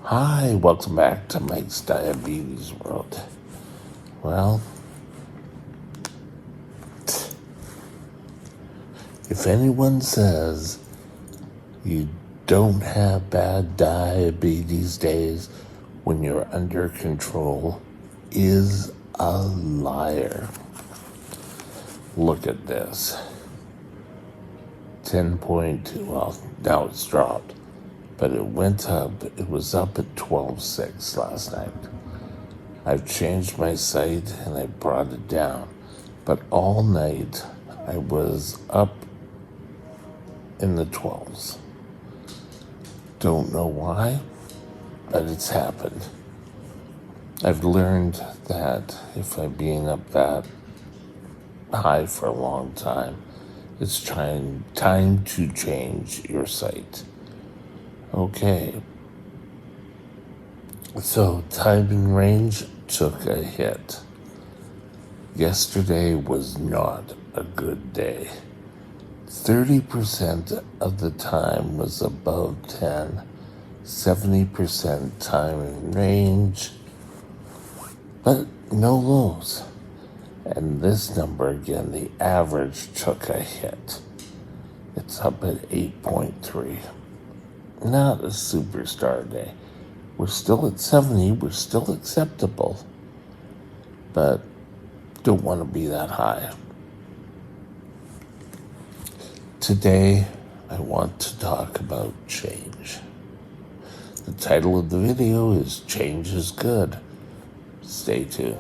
Hi, welcome back to Mike's Diabetes World. Well, if anyone says you don't have bad diabetes days when you're under control, is a liar. Look at this. 10.2, well, now it's dropped, but it went up. It was up at 12.6 last night. I've changed my site and I brought it down. But all night I was up in the 12s. Don't know why, but it's happened. I've learned that if I'm being up that high for a long time, it's time to change your site. Okay. So timing range took a hit. Yesterday was not a good day. 30% of the time was above 10, 70% timing range, but no lows. And this number again, the average took a hit. It's up at 8.3. Not a superstar day. We're still at 70, we're still acceptable, but don't want to be that high. Today, I want to talk about change. The title of the video is Change is Good. Stay tuned.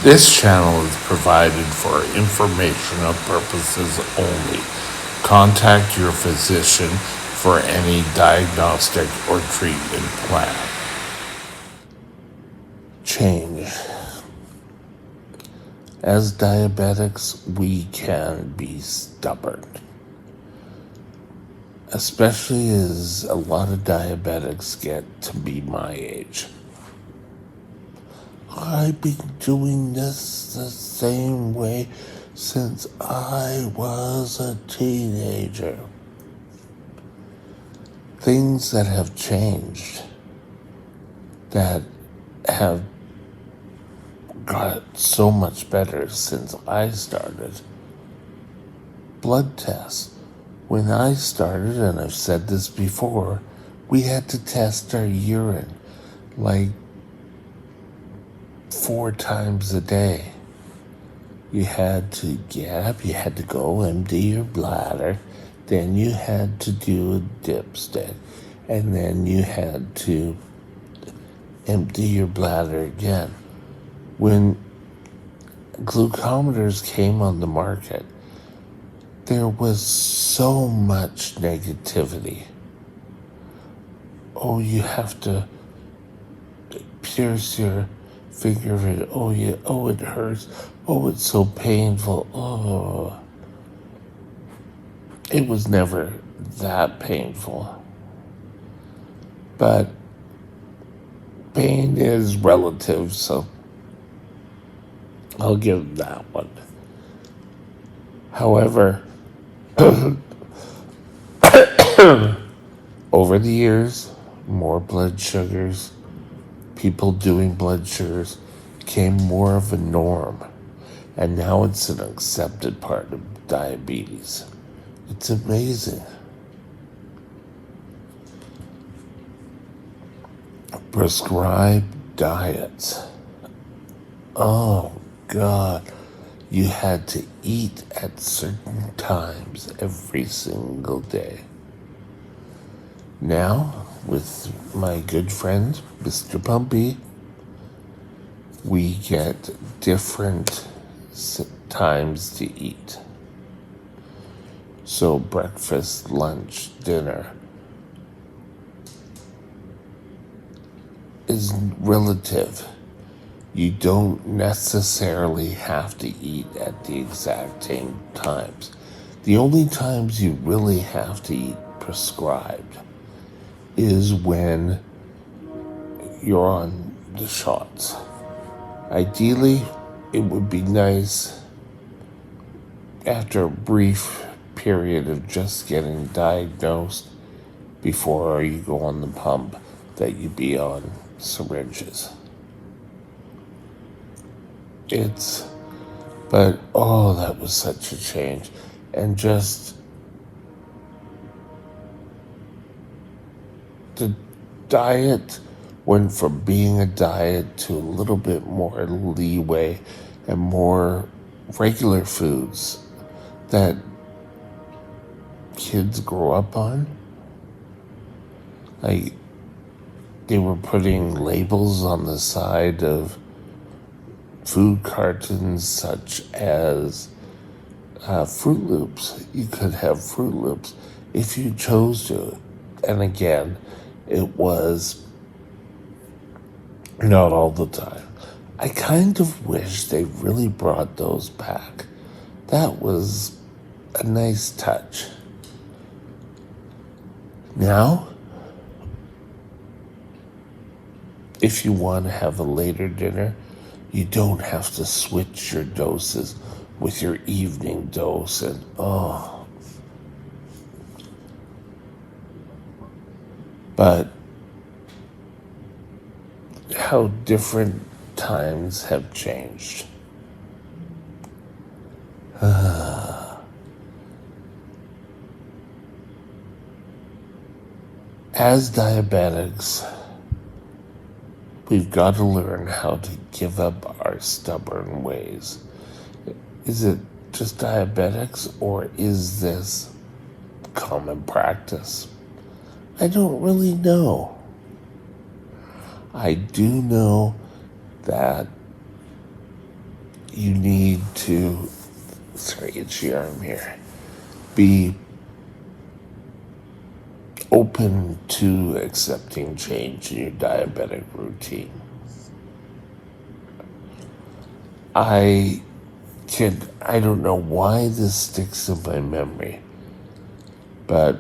This channel is provided for informational purposes only. Contact your physician for any diagnostic or treatment plan. Change. As diabetics, we can be stubborn. Especially as a lot of diabetics get to be my age. I've been doing this the same way since I was a teenager. Things that have changed, that have got so much better since I started. Blood tests. When I started, and I've said this before, we had to test our urine like 4 times a day. You had to get up, you had to go empty your bladder, then you had to do a dipstick, and then you had to empty your bladder again. When glucometers came on the market, there was so much negativity. Oh, you have to pierce your finger in. Oh, yeah. Oh, it hurts. Oh, it's so painful. Oh. It was never that painful. But pain is relative, so I'll give that one. However, Over the years, more blood sugars, people doing blood sugars became more of a norm. And now it's an accepted part of diabetes. It's amazing. Prescribed diets. Oh, God. You had to eat at certain times every single day. Now, with my good friend, Mr. Pumpy, we get different times to eat. So, breakfast, lunch, dinner is relative. You don't necessarily have to eat at the exact same times. The only times you really have to eat prescribed is when you're on the shots. Ideally, it would be nice after a brief period of just getting diagnosed before you go on the pump that you be on syringes. But oh, that was such a change. And just the diet went from being a diet to a little bit more leeway and more regular foods that kids grow up on. Like, they were putting labels on the side of food cartons such as Fruit Loops. You could have Fruit Loops if you chose to. And again, it was not all the time. I kind of wish they really brought those back. That was a nice touch. Now, if you want to have a later dinner, you don't have to switch your doses with your evening dose. And but how different times have changed. As diabetics, we've got to learn how to give up our stubborn ways. Is it just diabetics, or is this common practice? I don't really know. I do know that you need to, itchy arm here, be open to accepting change in your diabetic routine. I don't know why this sticks in my memory, but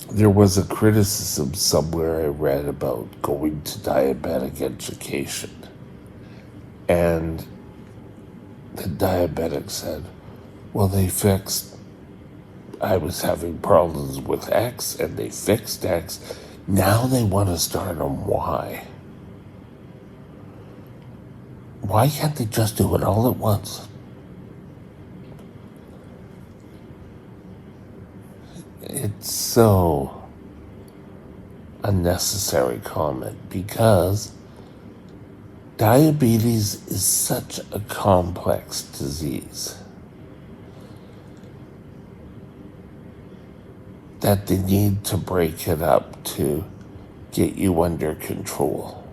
there was a criticism somewhere I read about going to diabetic education. And the diabetic said, well, I was having problems with X and they fixed X. Now they want to start on Y. Why can't they just do it all at once? It's so unnecessary comment because diabetes is such a complex disease that they need to break it up to get you under control.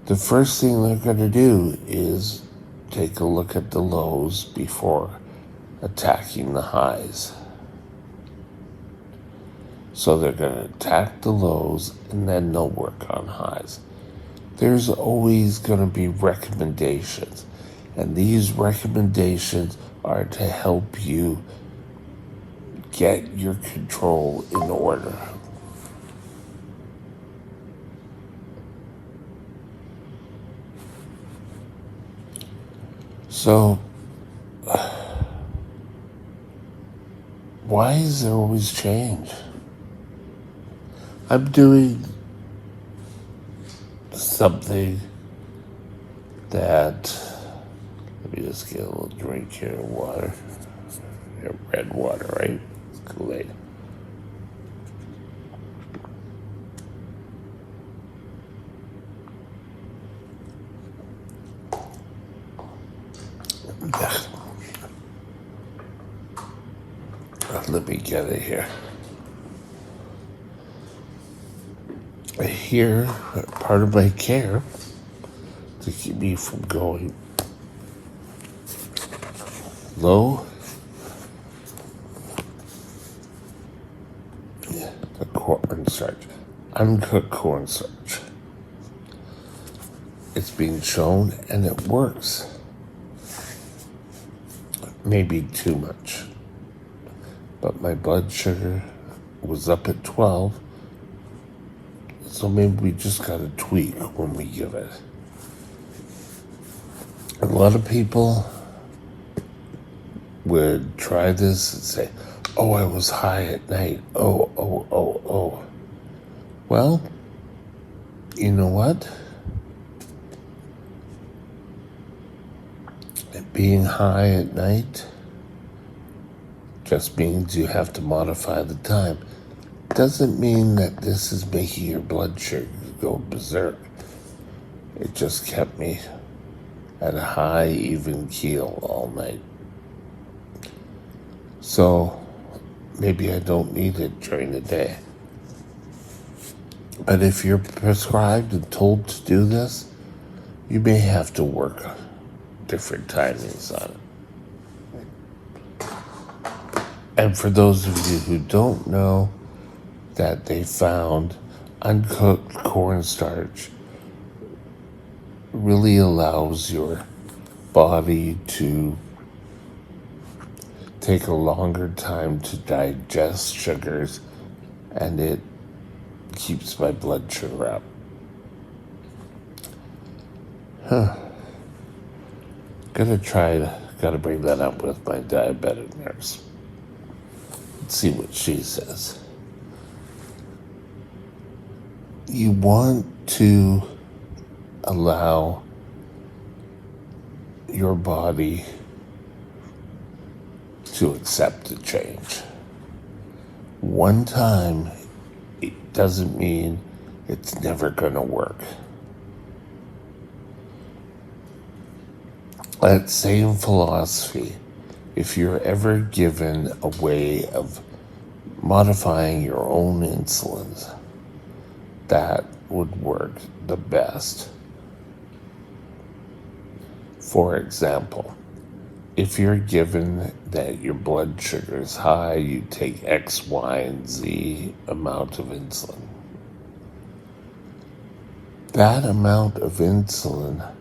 The first thing they're going to do is take a look at the lows before attacking the highs. So they're going to attack the lows and then they'll work on highs. There's always going to be recommendations, and these recommendations are to help you get your control in order. So Why is there always change? I'm doing something that, let me just get a little drink here of water. Red water, right? Kool-Aid. Let me get it here. Here, part of my care to keep me from going low, the cornstarch, uncooked cornstarch. It's being shown and it works. Maybe too much. But my blood sugar was up at 12, so maybe we just got to tweak when we give it. A lot of people would try this and say, oh, I was high at night. Oh. Well, you know what? Being high at night just means you have to modify the time. Doesn't mean that this is making your blood sugar go berserk. It just kept me at a high, even keel all night. So maybe I don't need it during the day. But if you're prescribed and told to do this, you may have to work different timings on it. And for those of you who don't know, that they found uncooked cornstarch really allows your body to take a longer time to digest sugars, and it keeps my blood sugar up. Gotta bring that up with my diabetic nurse. Let's see what she says. You want to allow your body to accept the change. One time, it doesn't mean it's never gonna work. That same philosophy, if you're ever given a way of modifying your own insulins, that would work the best. For example, if you're given that your blood sugar is high, you take X, Y, and Z amount of insulin. That amount of insulin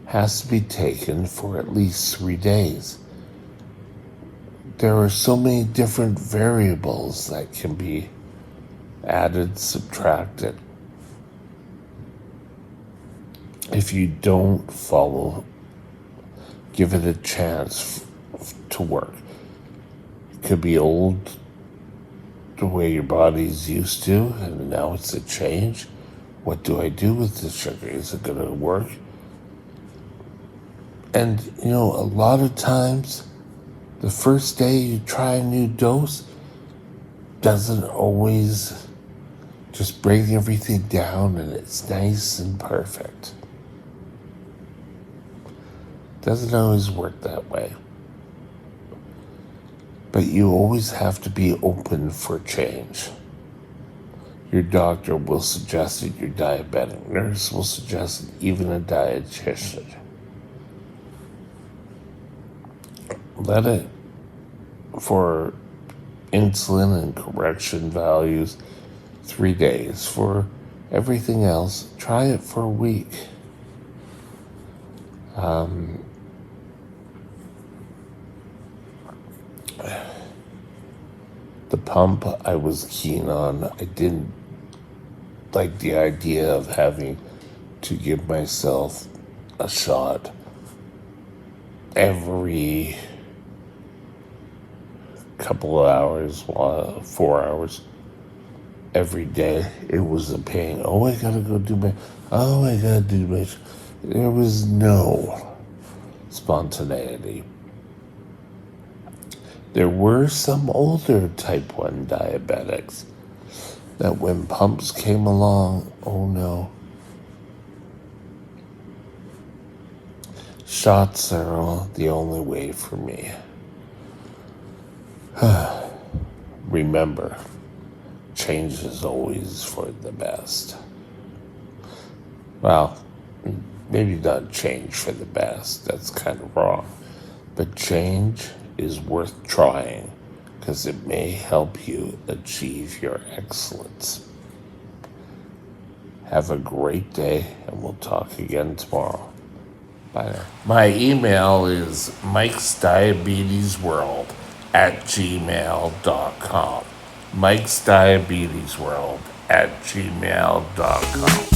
has to be taken for at least 3 days. There are so many different variables that can be added, subtracted. If you don't give it a chance to work. It could be old, the way your body's used to, and now it's a change. What do I do with the sugar? Is it going to work? And, a lot of times, the first day you try a new dose doesn't always just bring everything down and it's nice and perfect. Doesn't always work that way. But you always have to be open for change. Your doctor will suggest it, your diabetic nurse will suggest it, even a dietitian. Let it, for insulin and correction values, 3 days. For everything else, try it for a week. The pump I was keen on. I didn't like the idea of having to give myself a shot every couple of hours, 4 hours every day. It was a pain. Oh, I gotta go do my. Oh, I gotta do my. There was no spontaneity. There were some older type 1 diabetics that when pumps came along, oh no, shots are the only way for me. Remember, change is always for the best. Well, maybe not change for the best, that's kind of wrong. But change is worth trying because it may help you achieve your excellence. Have a great day, and we'll talk again tomorrow. Bye now. My email is mikesdiabetesworld@gmail.com. mikesdiabetesworld@gmail.com.